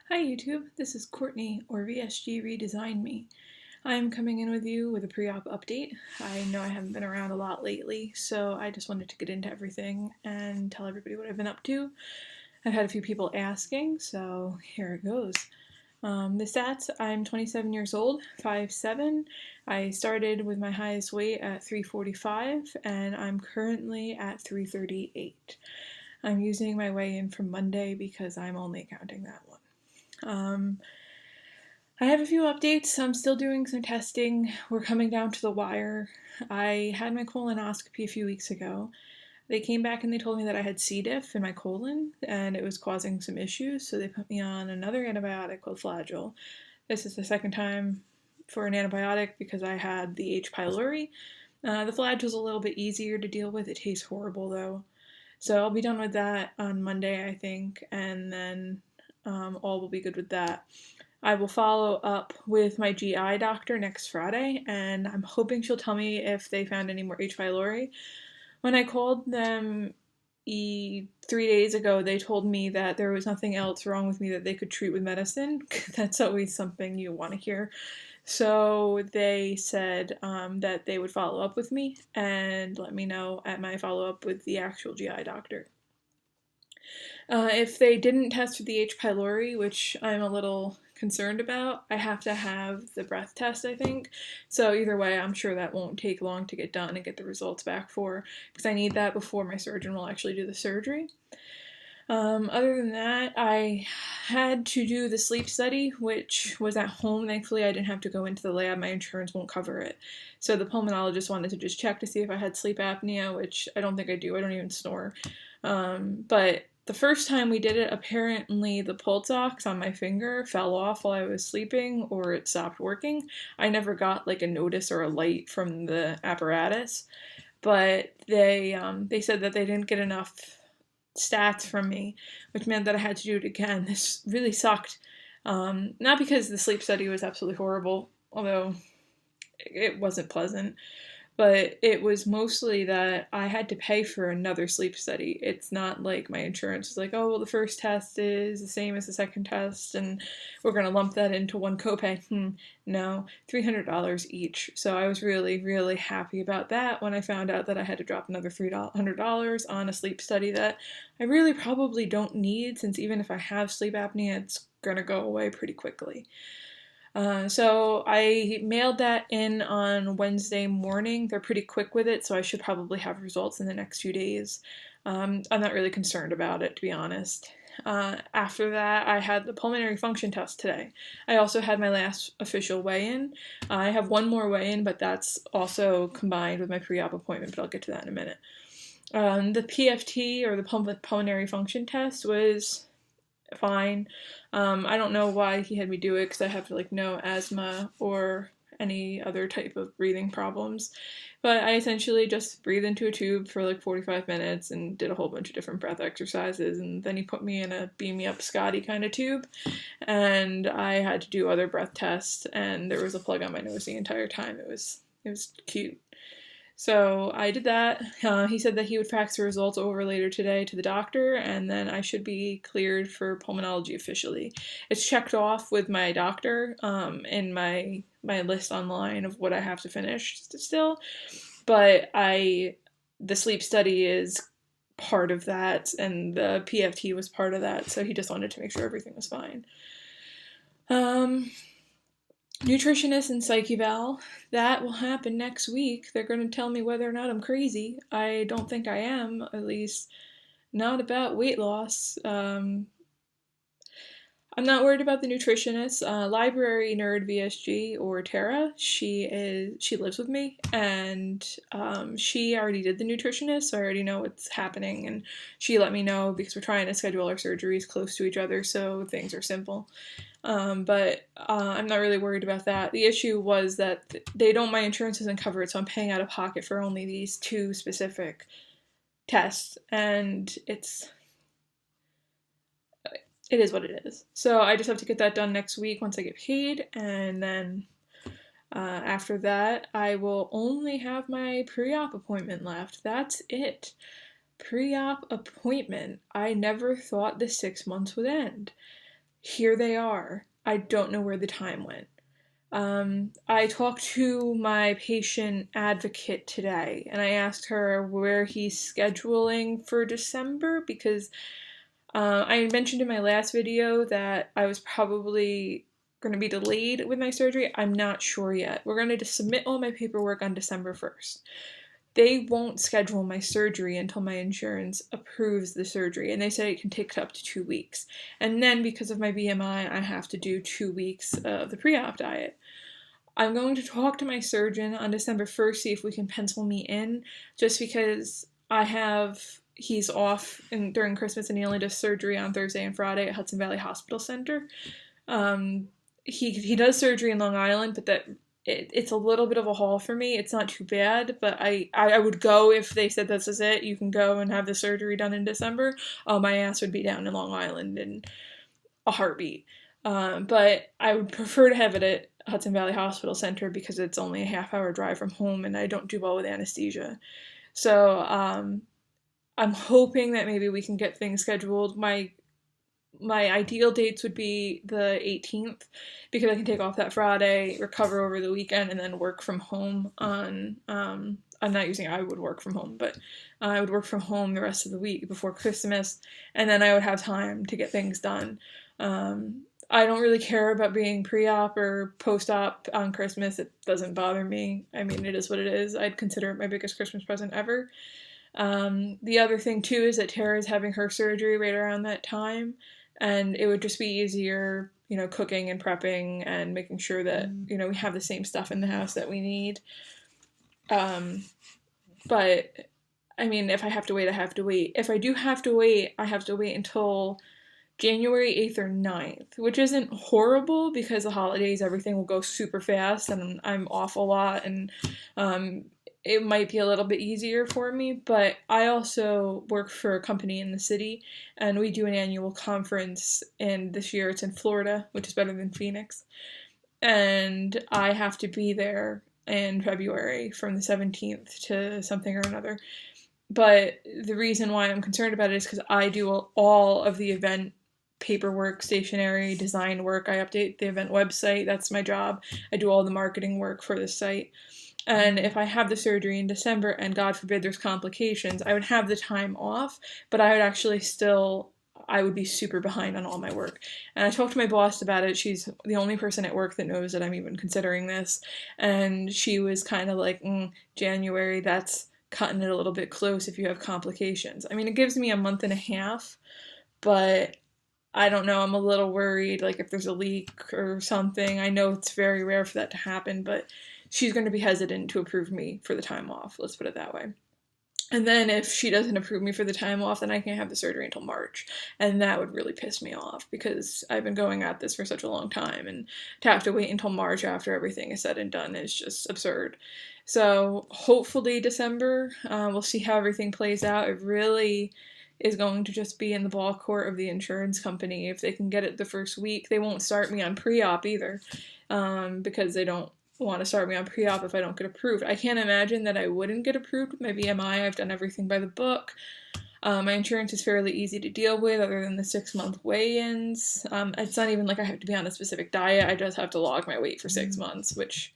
Hi YouTube, this is Courtney, or VSG Redesign Me. I'm coming in with you with a pre-op update. I know I haven't been around a lot lately, so I just wanted to get into everything and tell everybody what I've been up to. I've had a few people asking, so here it goes. The stats, I'm 27 years old, 5'7". I started with my highest weight at 345, and I'm currently at 338. I'm using my weigh-in from Monday because I'm only counting that one. I have a few updates. I'm still doing some testing. We're coming down to the wire. I had my colonoscopy a few weeks ago. They came back and they told me that I had C. diff in my colon and it was causing some issues, so they put me on another antibiotic called Flagyl. This is the second time for an antibiotic because I had the H. pylori. The Flagyl's a little bit easier to deal with. It tastes horrible though. So I'll be done with that on Monday, I think, and then all will be good with that. I will follow up with my GI doctor next Friday, and I'm hoping she'll tell me if they found any more H. pylori. When I called them 3 days ago, they told me that there was nothing else wrong with me that they could treat with medicine. That's always something you want to hear. So they said that they would follow up with me and let me know at my follow-up with the actual GI doctor. If they didn't test for the H. pylori, which I'm a little concerned about, I have to have the breath test, I think. So either way, I'm sure that won't take long to get done and get the results back for, because I need that before my surgeon will actually do the surgery. Other than that, I had to do the sleep study, which was at home. Thankfully, I didn't have to go into the lab. My insurance won't cover it. So the pulmonologist wanted to just check to see if I had sleep apnea, which I don't think I do. I don't even snore. But the first time we did it, apparently the pulse ox on my finger fell off while I was sleeping, or it stopped working. I never got like a notice or a light from the apparatus, but they said that they didn't get enough stats from me, which meant that I had to do it again. This really sucked. Not because the sleep study was absolutely horrible, although it wasn't pleasant, but it was mostly that I had to pay for another sleep study. It's not like my insurance was like, oh, well, the first test is the same as the second test, and we're going to lump that into one copay. No, $300 each. So I was really, really happy about that when I found out that I had to drop another $300 on a sleep study that I really probably don't need, since even if I have sleep apnea, it's going to go away pretty quickly. So I mailed that in on Wednesday morning. They're pretty quick with it, so I should probably have results in the next few days. I'm not really concerned about it, to be honest. After that, I had the pulmonary function test today. I also had my last official weigh-in. I have one more weigh-in, but that's also combined with my pre-op appointment, but I'll get to that in a minute. The PFT, or the pulmonary function test, was fine. I don't know why he had me do it, because I have like no asthma or any other type of breathing problems. But I essentially just breathed into a tube for like 45 minutes and did a whole bunch of different breath exercises, and then he put me in a beam me up Scotty kind of tube, and I had to do other breath tests, and there was a plug on my nose the entire time. It was cute. So I did that. He said that he would fax the results over later today to the doctor, and then I should be cleared for pulmonology officially. It's checked off with my doctor in my list online of what I have to finish still, but the sleep study is part of that, and the PFT was part of that, so he just wanted to make sure everything was fine. Nutritionist and psych eval, that will happen next week. They're going to tell me whether or not I'm crazy. I don't think I am, at least not about weight loss. I'm not worried about the nutritionist. Library nerd VSG, or Tara, she lives with me, and she already did the nutritionist, so I already know what's happening, and she let me know because we're trying to schedule our surgeries close to each other, so things are simple. But I'm not really worried about that. The issue was that my insurance isn't covered, so I'm paying out of pocket for only these two specific tests, and it is what it is. So I just have to get that done next week once I get paid, and then after that, I will only have my pre-op appointment left. That's it. Pre-op appointment. I never thought the 6 months would end. here they are. I don't know where the time went. I talked to my patient advocate today, and I asked her where he's scheduling for December, because I mentioned in my last video that I was probably going to be delayed with my surgery. I'm not sure yet. We're going to submit all my paperwork on December 1st. They won't schedule my surgery until my insurance approves the surgery, and they say it can take up to 2 weeks. And then, because of my BMI, I have to do 2 weeks of the pre-op diet. I'm going to talk to my surgeon on December 1st, see if we can pencil me in, just because he's off during Christmas, and he only does surgery on Thursday and Friday at Hudson Valley Hospital Center. He does surgery in Long Island, but it's a little bit of a haul for me. It's not too bad, but I would go if they said this is it. You can go and have the surgery done in December. My ass would be down in Long Island in a heartbeat. But I would prefer to have it at Hudson Valley Hospital Center because it's only a half-hour drive from home, and I don't do well with anesthesia. So I'm hoping that maybe we can get things scheduled. My ideal dates would be the 18th, because I can take off that Friday, recover over the weekend, and then work from home on, I would work from home, but I would work from home the rest of the week before Christmas, and then I would have time to get things done. I don't really care about being pre-op or post-op on Christmas. It doesn't bother me. I mean, it is what it is. I'd consider it my biggest Christmas present ever. The other thing, too, is that Tara's having her surgery right around that time, and it would just be easier, cooking and prepping and making sure that, we have the same stuff in the house that we need. But, I mean, if I have to wait, I have to wait. If I do have to wait, I have to wait until January 8th or 9th, which isn't horrible because the holidays, everything will go super fast, and I'm off a lot, and it might be a little bit easier for me, but I also work for a company in the city, and we do an annual conference, and this year it's in Florida, which is better than Phoenix, and I have to be there in February from the 17th to something or another. But the reason why I'm concerned about it is because I do all of the event paperwork, stationery, design work. I update the event website. That's my job. I do all the marketing work for the site. And if I have the surgery in December, and God forbid there's complications, I would have the time off, but I would actually I would be super behind on all my work. And I talked to my boss about it. She's the only person at work that knows that I'm even considering this. And she was kind of like, January, that's cutting it a little bit close if you have complications. I mean, it gives me a month and a half, but I don't know, I'm a little worried, like if there's a leak or something. I know it's very rare for that to happen, but she's going to be hesitant to approve me for the time off, let's put it that way. And then if she doesn't approve me for the time off, then I can't have the surgery until March. And that would really piss me off because I've been going at this for such a long time, and to have to wait until March after everything is said and done is just absurd. So hopefully December, we'll see how everything plays out. It really is going to just be in the ball court of the insurance company. If they can get it the first week, they won't start me on pre-op either, because they don't want to start me on pre-op if I don't get approved. I can't imagine that I wouldn't get approved with my BMI. I've done everything by the book. My insurance is fairly easy to deal with, other than the 6-month weigh-ins. It's not even like I have to be on a specific diet. I just have to log my weight for 6 months, which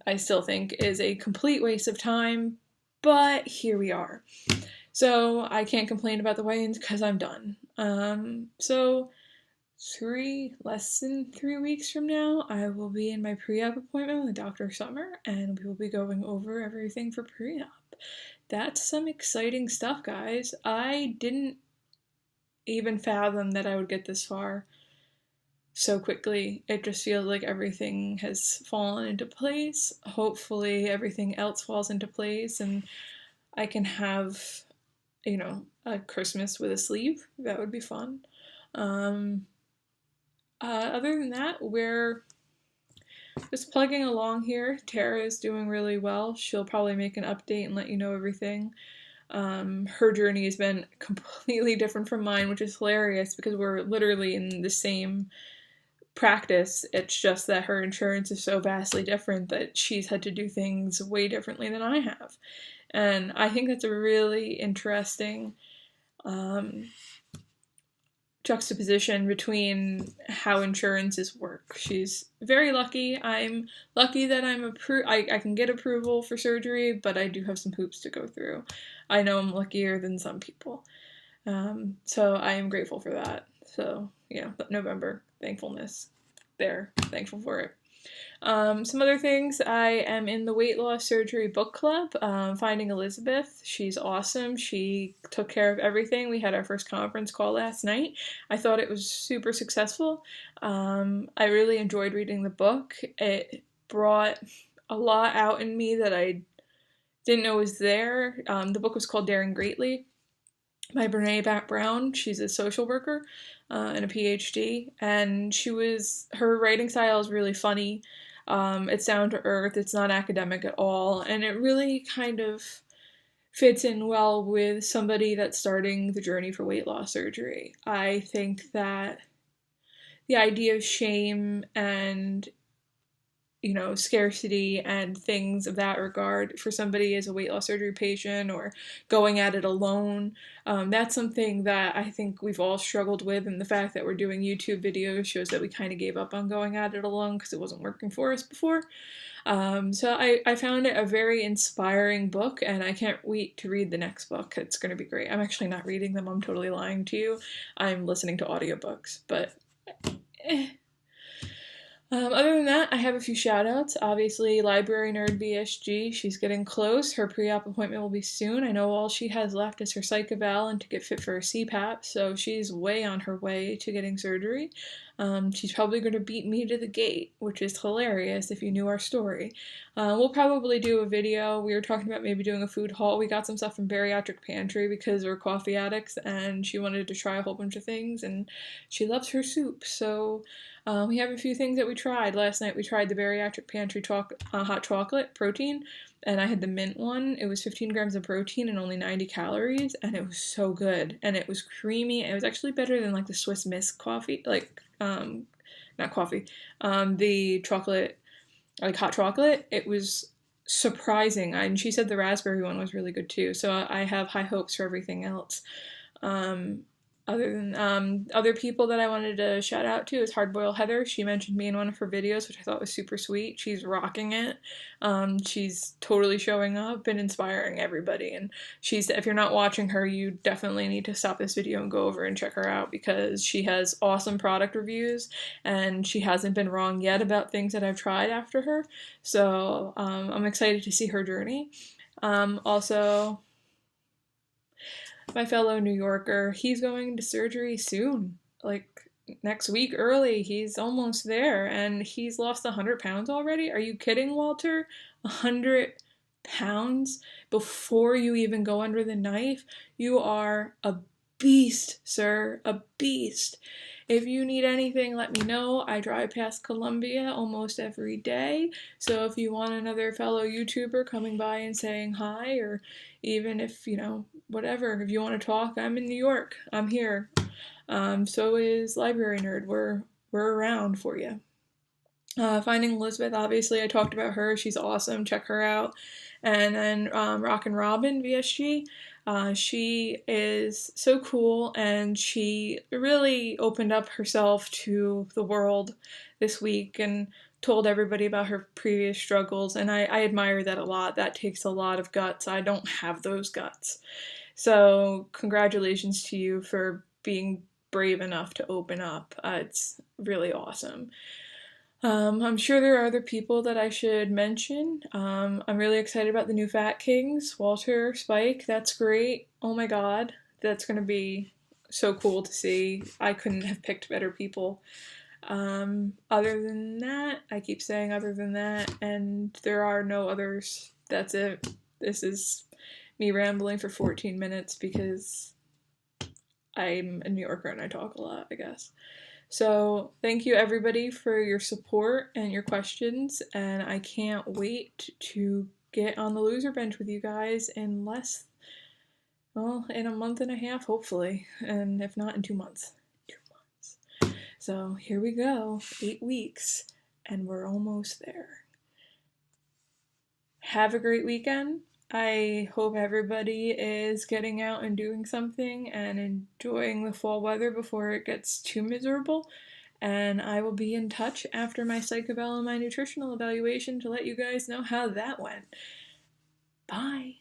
I still think is a complete waste of time, but here we are. So I can't complain about the weigh-ins because I'm done. So less than 3 weeks from now, I will be in my pre-op appointment with Dr. Summer, and we will be going over everything for pre-op. That's some exciting stuff, guys. I didn't even fathom that I would get this far so quickly. It just feels like everything has fallen into place. Hopefully everything else falls into place, and I can have, a Christmas with a sleeve. That would be fun. Other than that, we're just plugging along here. Tara is doing really well. She'll probably make an update and let you know everything. Her journey has been completely different from mine, which is hilarious because we're literally in the same practice. It's just that her insurance is so vastly different that she's had to do things way differently than I have. And I think that's a really interesting juxtaposition between how insurances work. She's very lucky. I'm lucky that I can get approval for surgery, but I do have some hoops to go through. I know I'm luckier than some people. So I am grateful for that. So, November, thankfulness there. Thankful for it. Some other things, I am in the weight loss surgery book club, Finding Elizabeth. She's awesome. She took care of everything. We had our first conference call last night. I thought it was super successful. I really enjoyed reading the book. It brought a lot out in me that I didn't know was there. The book was called Daring Greatly by Brene Brown. She's a social worker and a PhD, and her writing style is really funny. It's down to earth, it's not academic at all, and it really kind of fits in well with somebody that's starting the journey for weight loss surgery. I think that the idea of shame and scarcity and things of that regard for somebody as a weight loss surgery patient or going at it alone. That's something that I think we've all struggled with, and the fact that we're doing YouTube videos shows that we kind of gave up on going at it alone because it wasn't working for us before. So I found it a very inspiring book, and I can't wait to read the next book. It's going to be great. I'm actually not reading them. I'm totally lying to you. I'm listening to audiobooks, but other than that, I have a few shout-outs. Obviously, Library Nerd VSG, she's getting close. Her pre-op appointment will be soon. I know all she has left is her psych eval and to get fit for her CPAP, so she's way on her way to getting surgery. She's probably going to beat me to the gate, which is hilarious if you knew our story. We'll probably do a video. We were talking about maybe doing a food haul. We got some stuff from Bariatric Pantry because we're coffee addicts, and she wanted to try a whole bunch of things, and she loves her soup, so we have a few things that we tried. Last night we tried the Bariatric Pantry hot chocolate protein, and I had the mint one. It was 15 grams of protein and only 90 calories, and it was so good. And it was creamy. It was actually better than like the Swiss Miss coffee, not coffee, the chocolate, like hot chocolate. It was surprising. And she said the raspberry one was really good too. So I have high hopes for everything else. Other people that I wanted to shout out to is Hardboiled Heather. She mentioned me in one of her videos, which I thought was super sweet. She's rocking it. She's totally showing up and inspiring everybody. And if you're not watching her, you definitely need to stop this video and go over and check her out because she has awesome product reviews and she hasn't been wrong yet about things that I've tried after her. So I'm excited to see her journey. Also, my fellow New Yorker, he's going to surgery soon, like next week early. He's almost there, and he's lost 100 pounds already. Are you kidding, Walter? 100 pounds before you even go under the knife? You are a beast, sir, a beast. If you need anything, let me know. I drive past Columbia almost every day, so if you want another fellow YouTuber coming by and saying hi, or even if, whatever, if you want to talk, I'm in New York. I'm here. So is Library Nerd. We're around for you. Finding Elizabeth, obviously I talked about her. She's awesome. Check her out. And then Rockin' Robin VSG. She is so cool, and she really opened up herself to the world this week and told everybody about her previous struggles, and I admire that a lot. That takes a lot of guts. I don't have those guts. So congratulations to you for being brave enough to open up. It's really awesome. I'm sure there are other people that I should mention. I'm really excited about the new Fat Kings. Walter, Spike, that's great. Oh my god, that's going to be so cool to see. I couldn't have picked better people. Other than that, I keep saying other than that, and there are no others. That's it. This is me rambling for 14 minutes because I'm a New Yorker and I talk a lot, I guess. So thank you everybody for your support and your questions, and I can't wait to get on the loser bench with you guys in in a month and a half, hopefully, and if not, in 2 months. 2 months. So here we go, 8 weeks, and we're almost there. Have a great weekend. I hope everybody is getting out and doing something and enjoying the fall weather before it gets too miserable. And I will be in touch after my Psychobel and my nutritional evaluation to let you guys know how that went. Bye!